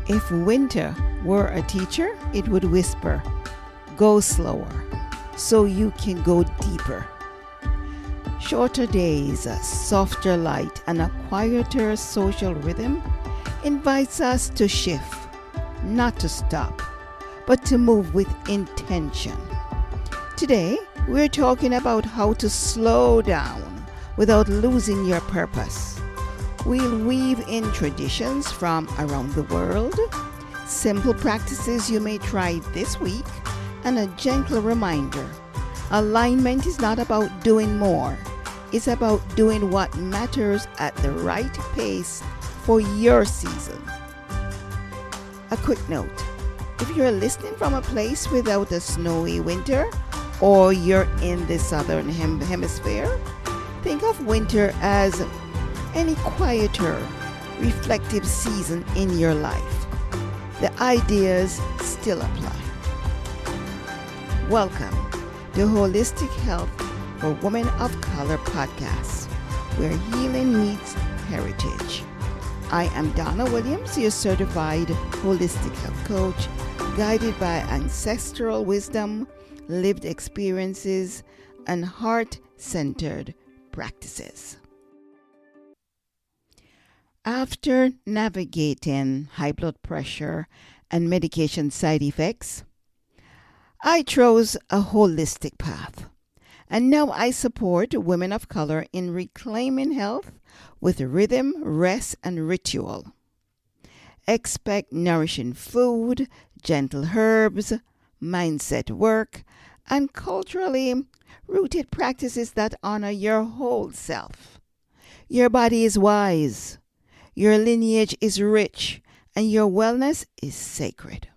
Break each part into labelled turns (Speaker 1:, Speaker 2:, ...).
Speaker 1: If winter were a teacher, it would whisper, "Go slower," so you can go deeper. Shorter days, a softer light, and a quieter social rhythm invites us to shift, not to stop, but to move with intention. Today, we're talking about how to slow down without losing your purpose. We'll weave in traditions from around the world, simple practices you may try this week, and a gentle reminder. Alignment is not about doing more. It's about doing what matters at the right pace for your season. A quick note. If you're listening from a place without a snowy winter, or you're in the southern hemisphere, think of winter as any quieter, reflective season in your life. The ideas still apply. Welcome to Holistic Health for Women of Color podcast, where healing meets heritage. I am Donna Williams, your certified holistic health coach, guided by ancestral wisdom, lived experiences, and heart-centered practices. After navigating high blood pressure and medication side effects, I chose a holistic path. And now I support women of color in reclaiming health with rhythm, rest, and ritual. Expect nourishing food, gentle herbs, mindset work, and culturally rooted practices that honor your whole self. Your body is wise. Your lineage is rich, and your wellness is sacred.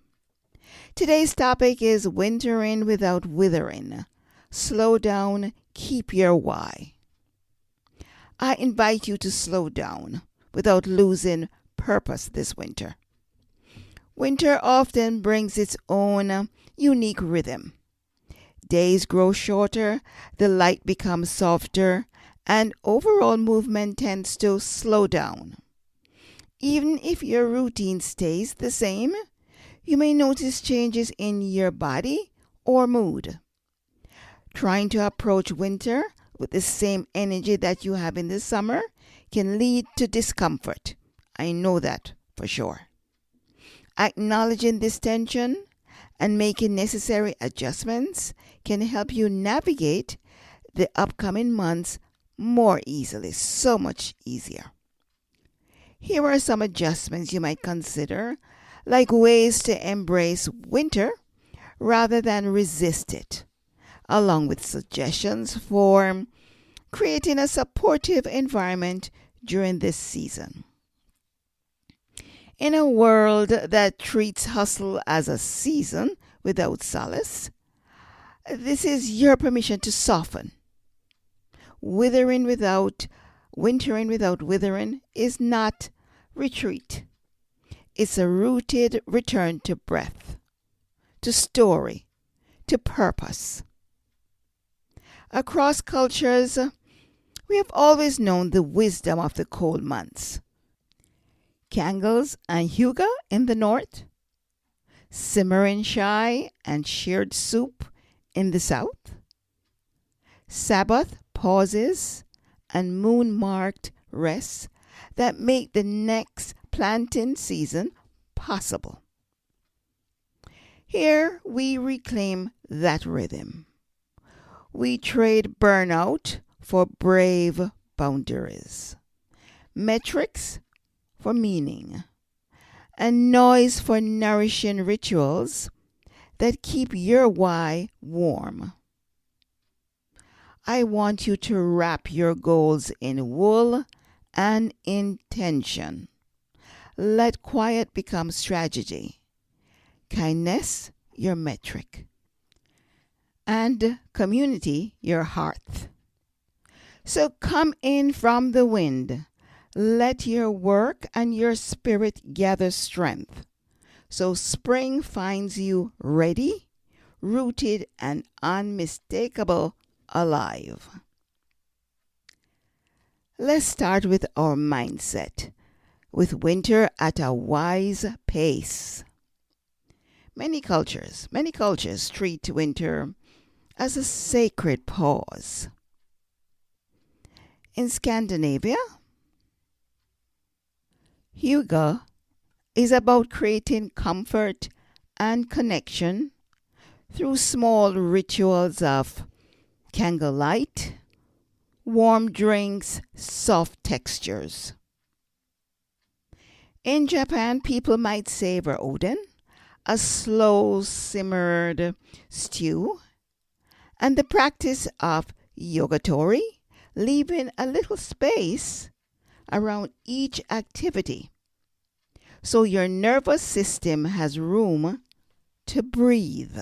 Speaker 1: Today's topic is wintering without withering. Slow down, keep your why. I invite you to slow down without losing purpose this winter. Winter often brings its own unique rhythm. Days grow shorter, the light becomes softer, and overall movement tends to slow down. Even if your routine stays the same, you may notice changes in your body or mood. Trying to approach winter with the same energy that you have in the summer can lead to discomfort. I know that for sure. Acknowledging this tension and making necessary adjustments can help you navigate the upcoming months more easily, so much easier. Here are some adjustments you might consider, like ways to embrace winter rather than resist it, along with suggestions for creating a supportive environment during this season. In a world that treats hustle as a season without solace, this is your permission to soften. Wintering without withering is not retreat. It's a rooted return to breath, to story, to purpose. Across cultures, we have always known the wisdom of the cold months. Candles and hygge in the north, simmering chai and shared soup in the south, Sabbath pauses and moon-marked rests that make the next planting season possible. Here we reclaim that rhythm. We trade burnout for brave boundaries, metrics for meaning, and noise for nourishing rituals that keep your why warm. I want you to wrap your goals in wool and intention. Let quiet become strategy, kindness your metric, and community your hearth. So come in from the wind. Let your work and your spirit gather strength, so spring finds you ready, rooted, and unmistakable alive. Let's start with our mindset. with winter at a wise pace. Many cultures treat winter as a sacred pause. In Scandinavia, Hygge is about creating comfort and connection through small rituals of candlelight, warm drinks, soft textures. In Japan, people might savor oden, a slow simmered stew, and the practice of yogatori, leaving a little space around each activity so your nervous system has room to breathe.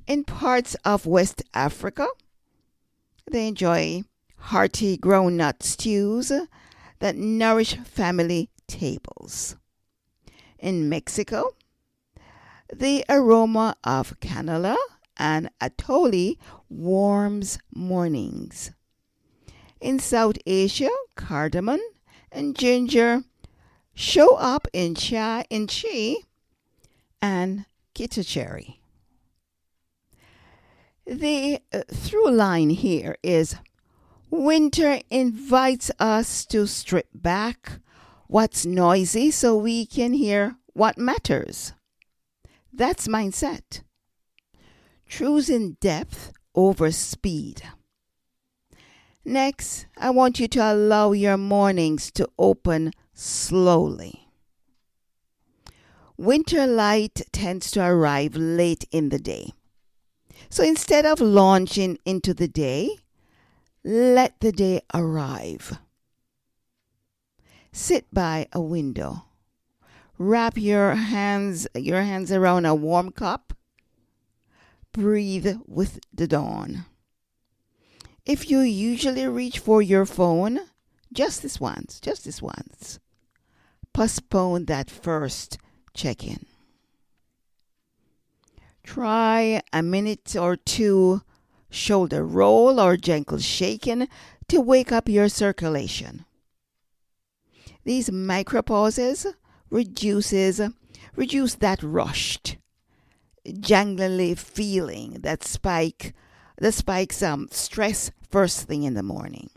Speaker 1: In parts of West Africa, they enjoy hearty groundnut stews that nourish family tables. In Mexico, the aroma of canela and atole warms mornings. In South Asia, cardamom and ginger show up in chai and kitacheri. The through line here is winter invites us to strip back what's noisy so we can hear what matters. That's mindset. Choosing depth over speed. Next, I want you to allow your mornings to open slowly. Winter light tends to arrive late in the day. So instead of launching into the day, let the day arrive. Sit by a window. Wrap your hands around a warm cup. Breathe with the dawn. If you usually reach for your phone, just this once, postpone that first check-in. Try a minute or two shoulder roll or gentle shaking to wake up your circulation. These micro pauses reduce that rushed, jangly feeling that spikes stress first thing in the morning.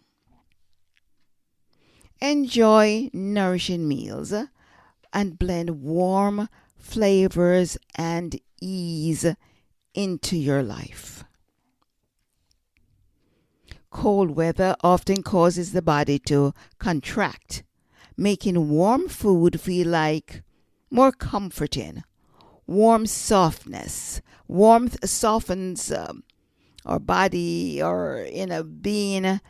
Speaker 1: Enjoy nourishing meals and blend warm flavors and ease into your life. Cold weather often causes the body to contract, making warm food feel like more comforting. Warmth softens our body or inner being.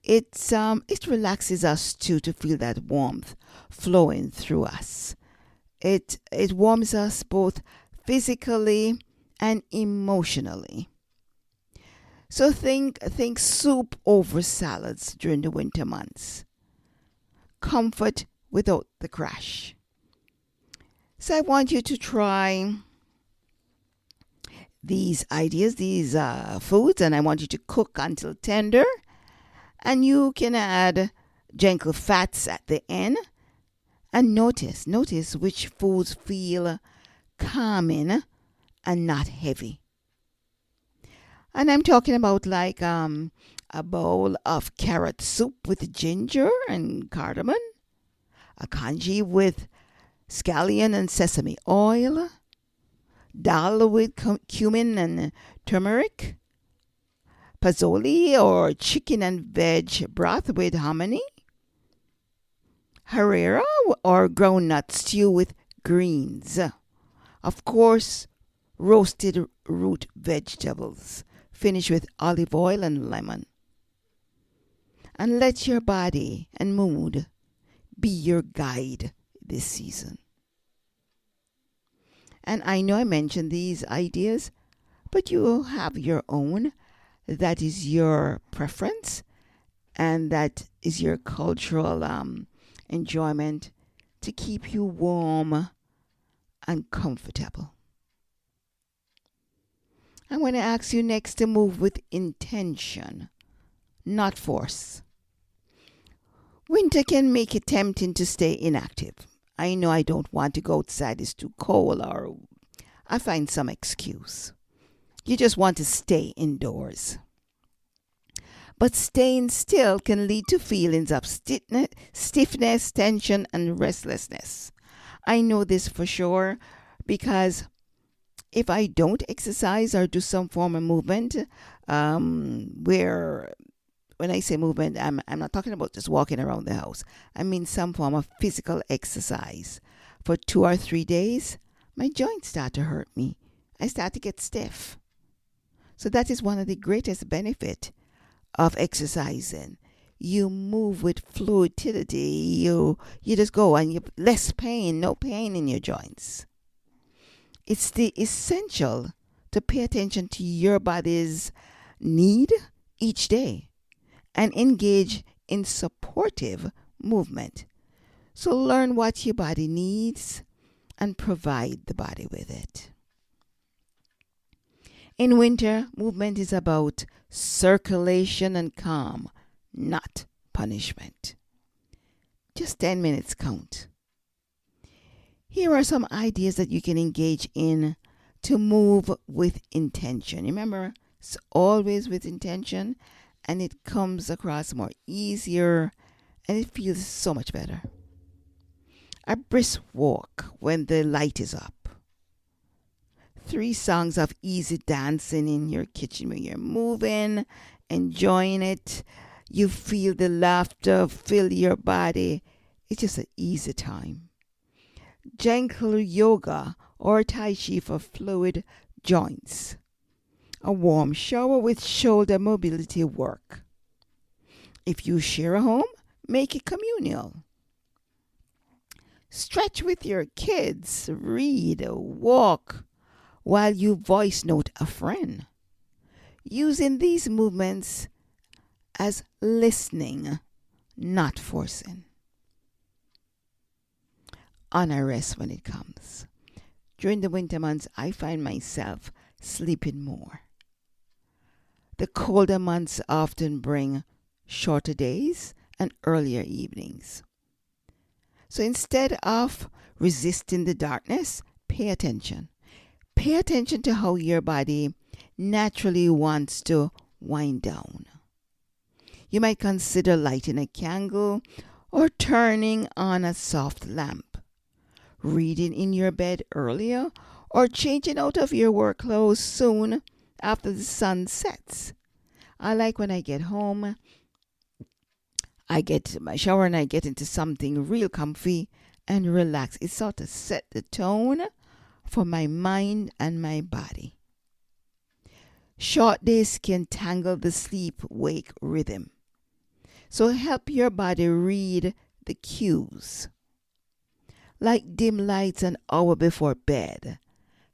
Speaker 1: It relaxes us too to feel that warmth flowing through us. It warms us both physically and emotionally. So think soup over salads during the winter months. Comfort without the crash. So I want you to try these ideas, these foods, and I want you to cook until tender. And you can add gentle fats at the end. And notice which foods feel calming and not heavy. And I'm talking about like a bowl of carrot soup with ginger and cardamom, a congee with scallion and sesame oil, dal with cumin and turmeric, Pazzoli or chicken and veg broth with hominy, harira or groundnut stew with greens. Of course, roasted root vegetables. Finish with olive oil and lemon. And let your body and mood be your guide this season. And I know I mentioned these ideas, but you have your own. That is your preference, and that is your cultural enjoyment to keep you warm and comfortable. I'm going to ask you next to move with intention, not force. Winter can make it tempting to stay inactive. I know I don't want to go outside, it's too cold, or I find some excuse. You just want to stay indoors. But staying still can lead to feelings of stiffness, tension, and restlessness. I know this for sure because if I don't exercise or do some form of movement, where when I say movement, I'm not talking about just walking around the house. I mean some form of physical exercise for 2 or 3 days, my joints start to hurt me. I start to get stiff. So that is one of the greatest benefit of exercising. You move with fluidity. You just go and you less pain, no pain in your joints. It's the essential to pay attention to your body's need each day and engage in supportive movement. So learn what your body needs and provide the body with it. In winter, movement is about circulation and calm, not punishment. Just 10 minutes count. Here are some ideas that you can engage in to move with intention. Remember, it's always with intention, and it comes across more easier, and it feels so much better. A brisk walk when the light is up. 3 songs of easy dancing in your kitchen when you're moving, enjoying it. You feel the laughter fill your body. It's just an easy time. Gentle yoga or tai chi for fluid joints. A warm shower with shoulder mobility work. If you share a home, make it communal. Stretch with your kids, read, walk, while you voice note a friend. Using these movements as listening, not forcing. Honor rest when it comes. During the winter months, I find myself sleeping more. The colder months often bring shorter days and earlier evenings. So instead of resisting the darkness, pay attention. Pay attention to how your body naturally wants to wind down. You might consider lighting a candle or turning on a soft lamp, reading in your bed earlier, or changing out of your work clothes soon after the sun sets. I like when I get home, I get my shower and I get into something real comfy and relax. It sort of set the tone for my mind and my body. Short days can tangle the sleep-wake rhythm. So help your body read the cues. Like dim lights an hour before bed.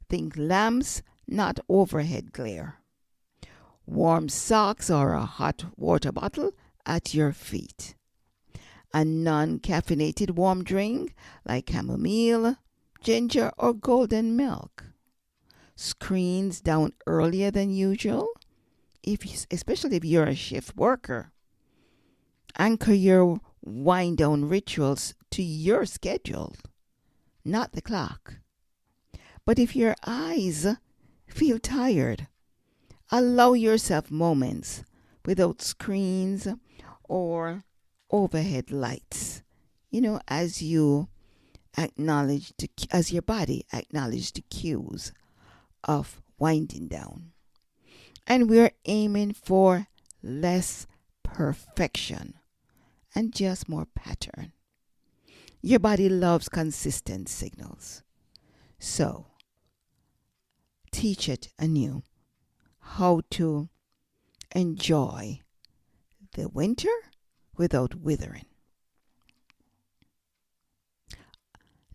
Speaker 1: Think lamps, not overhead glare. Warm socks or a hot water bottle at your feet. A non-caffeinated warm drink like chamomile, ginger, or golden milk. Screens down earlier than usual, especially if you're a shift worker. Anchor your wind down rituals to your schedule, not the clock. But if your eyes feel tired, allow yourself moments without screens or overhead lights. As you as your body acknowledge the cues of winding down. And we're aiming for less perfection and just more pattern. Your body loves consistent signals. So, teach it anew how to enjoy the winter without withering.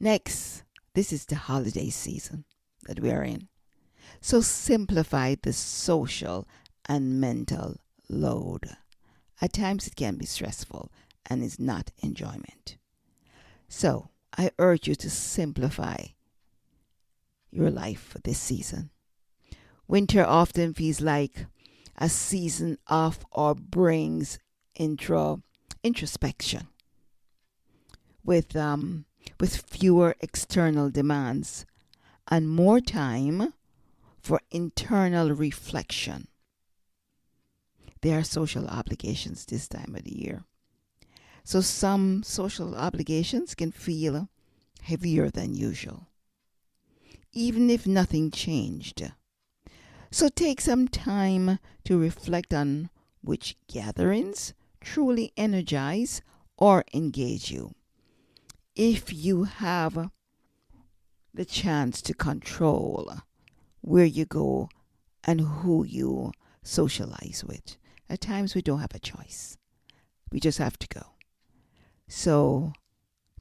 Speaker 1: Next, this is the holiday season that we are in. So simplify the social and mental load. At times it can be stressful and is not enjoyment. So I urge you to simplify your life for this season. Winter often feels like a season of or brings introspection. with fewer external demands and more time for internal reflection. There are social obligations this time of the year. So some social obligations can feel heavier than usual, even if nothing changed. So take some time to reflect on which gatherings truly energize or engage you. If you have the chance to control where you go and who you socialize with. At times we don't have a choice. We just have to go. So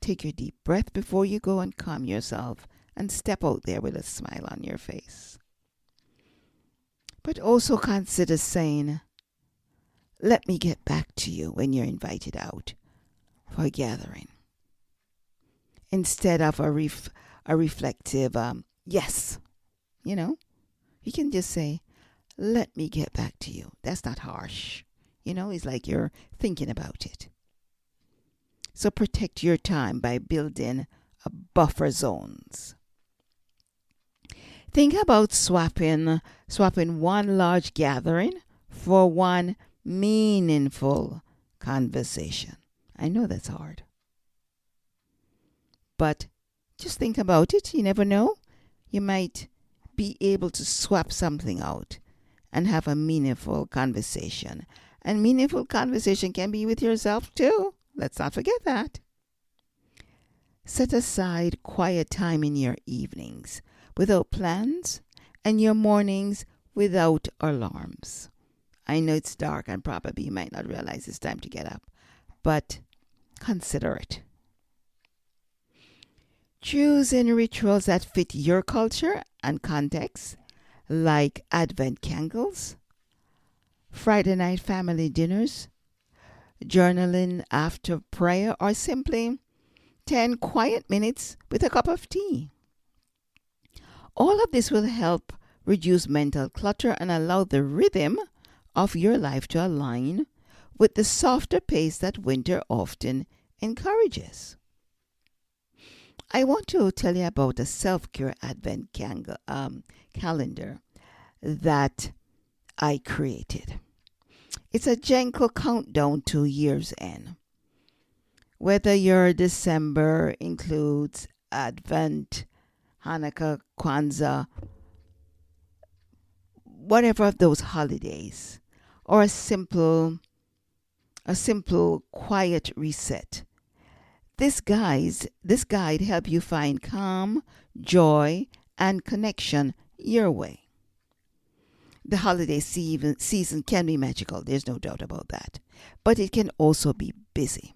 Speaker 1: take your deep breath before you go and calm yourself and step out there with a smile on your face. But also consider saying, let me get back to you when you're invited out for a gathering. Instead of a reflective, yes, you can just say, let me get back to you. That's not harsh. It's like you're thinking about it. So protect your time by building a buffer zones. Think about swapping one large gathering for one meaningful conversation. I know that's hard. But just think about it. You never know. You might be able to swap something out and have a meaningful conversation. And meaningful conversation can be with yourself too. Let's not forget that. Set aside quiet time in your evenings without plans and your mornings without alarms. I know it's dark and probably you might not realize it's time to get up, but consider it. Choosing rituals that fit your culture and context, like Advent candles, Friday night family dinners, journaling after prayer, or simply 10 quiet minutes with a cup of tea. All of this will help reduce mental clutter and allow the rhythm of your life to align with the softer pace that winter often encourages. I want to tell you about a self-care Advent calendar that I created. It's a gentle countdown to year's end. Whether your December includes Advent, Hanukkah, Kwanzaa, whatever of those holidays, or a simple quiet reset. This guide helps you find calm, joy, and connection your way. The holiday season can be magical, there's no doubt about that, but it can also be busy.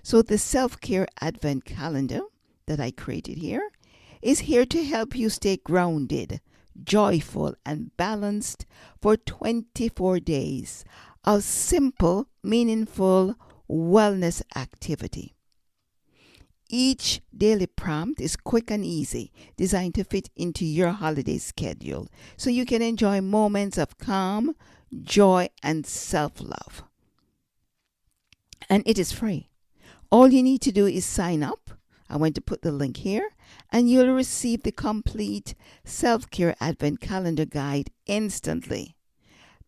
Speaker 1: So the self-care Advent calendar that I created here is here to help you stay grounded, joyful, and balanced for 24 days of simple, meaningful wellness activity. Each daily prompt is quick and easy, designed to fit into your holiday schedule, so you can enjoy moments of calm, joy, and self-love. And it is free. All you need to do is sign up. I'm going to put the link here, and you'll receive the complete self-care Advent calendar guide instantly,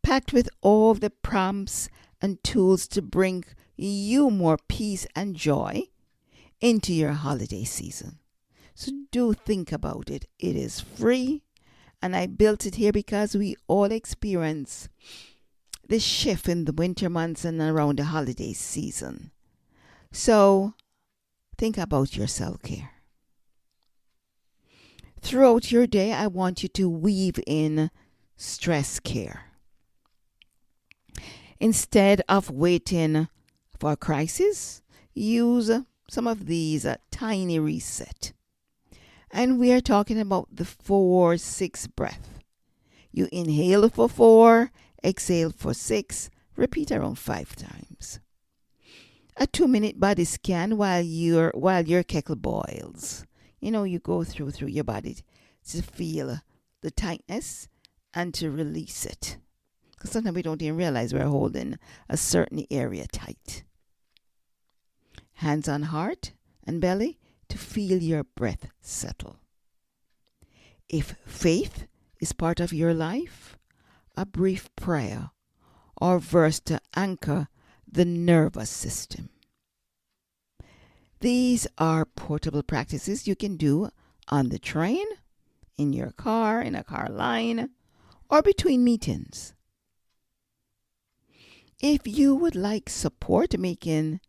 Speaker 1: packed with all the prompts and tools to bring you more peace and joy into your holiday season. So do think about it. It is free, and I built it here because we all experience this shift in the winter months and around the holiday season. So think about your self-care. Throughout your day, I want you to weave in stress care. Instead of waiting for a crisis, use some of these tiny reset. And we are talking about the 4-6 breath. You inhale for 4, exhale for 6, repeat around 5 times. A 2-minute body scan while your kettle boils. You go through your body to feel the tightness and to release it. Because sometimes we don't even realize we're holding a certain area tight. Hands on heart and belly to feel your breath settle. If faith is part of your life, a brief prayer or verse to anchor the nervous system. These are portable practices you can do on the train, in your car, in a car line, or between meetings. If you would like support making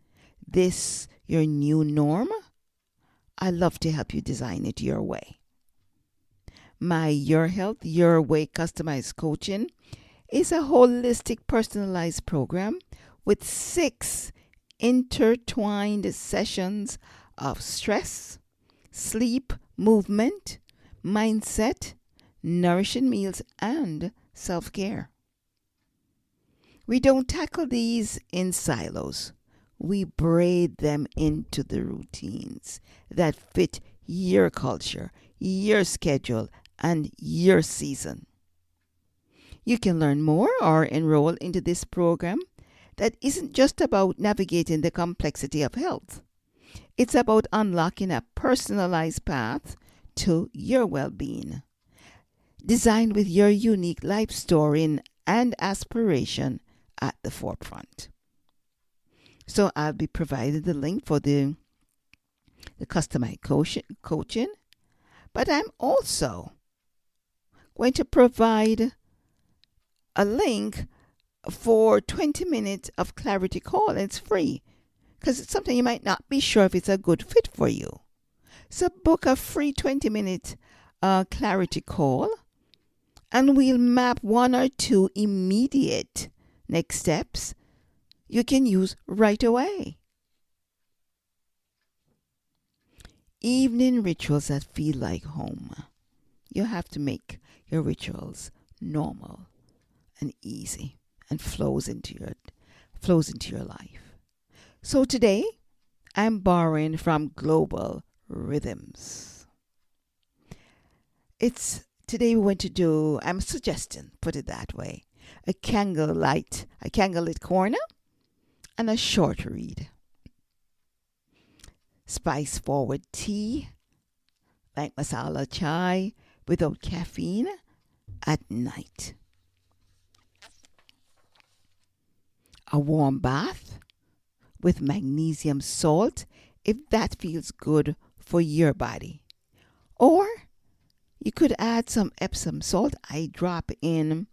Speaker 1: this your new norm, I'd love to help you design it your way. My Your Health, Your Way customized coaching is a holistic, personalized program with 6 intertwined sessions of stress, sleep, movement, mindset, nourishing meals, and self-care. We don't tackle these in silos. We braid them into the routines that fit your culture, your schedule, and your season. You can learn more or enroll into this program that isn't just about navigating the complexity of health. It's about unlocking a personalized path to your well-being, designed with your unique life story and aspiration at the forefront. So I'll be providing the link for the customized coaching, but I'm also going to provide a link for 20 minutes of clarity call. It's free because it's something you might not be sure if it's a good fit for you. So book a free 20-minute clarity call, and we'll map 1 or 2 immediate next steps you can use right away. Evening rituals that feel like home. You have to make your rituals normal and easy and flows into your life. So today, I'm borrowing from Global Rhythms. Today we want to do, I'm suggesting, put it that way, a candlelit corner and a short read. Spice forward tea, like masala chai, without caffeine at night. A warm bath with magnesium salt if that feels good for your body. Or you could add some Epsom salt. I drop in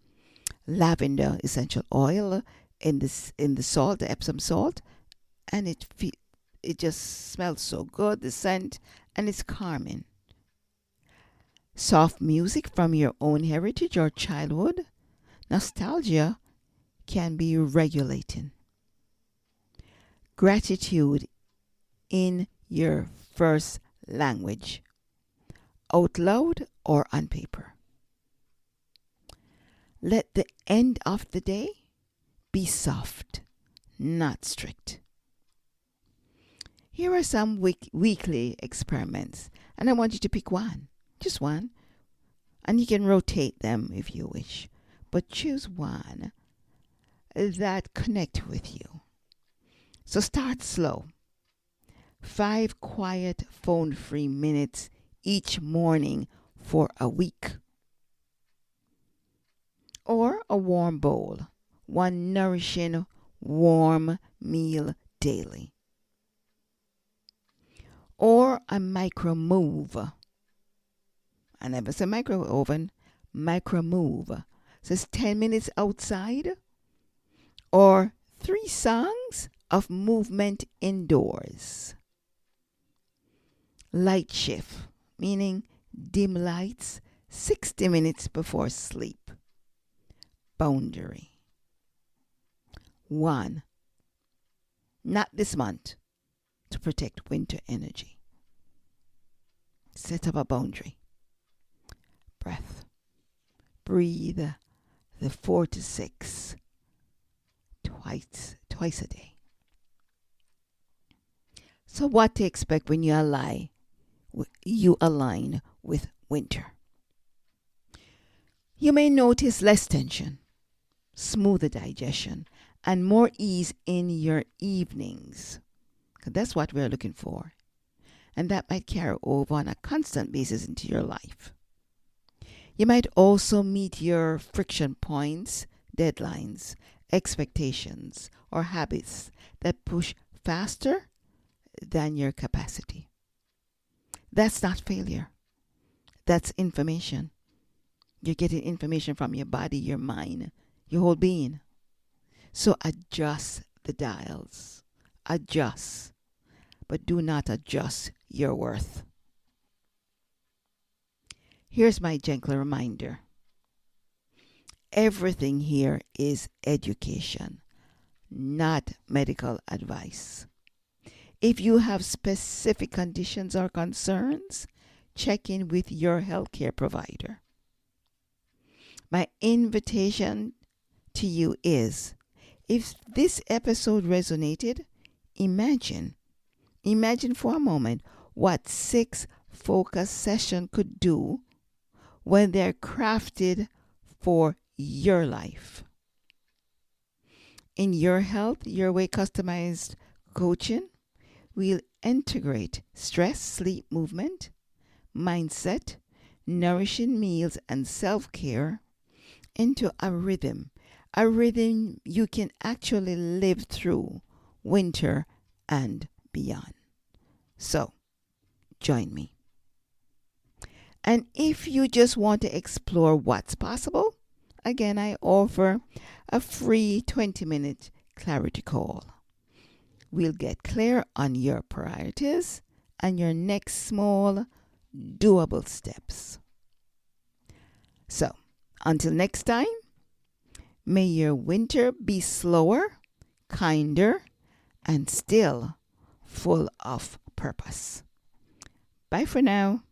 Speaker 1: lavender essential oil in the salt, the Epsom salt, and it just smells so good, the scent, and it's calming. Soft music from your own heritage or childhood. Nostalgia can be regulating. Gratitude in your first language, out loud or on paper. Let the end of the day be soft, not strict. Here are some weekly experiments, and I want you to pick one, just one, and you can rotate them if you wish, but choose one that connect with you. So start slow. 5 quiet, phone-free minutes each morning for a week. Or a warm bowl, 1 nourishing, warm meal daily. Or a micro move. I never say micro oven, micro move. So it's 10 minutes outside. Or 3 songs of movement indoors. Light shift, meaning dim lights 60 minutes before sleep. Boundary. 1. Not this month, to protect winter energy. Set up a boundary. Breath. Breathe the 4 to 6 twice a day. So what to expect when you align with winter? You may notice less tension, smoother digestion, and more ease in your evenings. 'Cause that's what we're looking for. and that might carry over on a constant basis into your life. You might also meet your friction points, deadlines, expectations, or habits that push faster than your capacity. That's not failure. That's information. You're getting information from your body, your mind, your whole being. So adjust the dials. Adjust. But do not adjust your worth. Here's my gentle reminder. Everything here is education, not medical advice. If you have specific conditions or concerns, check in with your healthcare provider. My invitation to you is, if this episode resonated, imagine for a moment what 6 focus sessions could do when they're crafted for your life. In Your Health, Your Way customized coaching, we'll integrate stress, sleep, movement, mindset, nourishing meals, and self-care into a rhythm you can actually live through winter and beyond. So, join me. And if you just want to explore what's possible, again, I offer a free 20-minute clarity call. We'll get clear on your priorities and your next small, doable steps. So, until next time, may your winter be slower, kinder, and still full of purpose. Bye for now.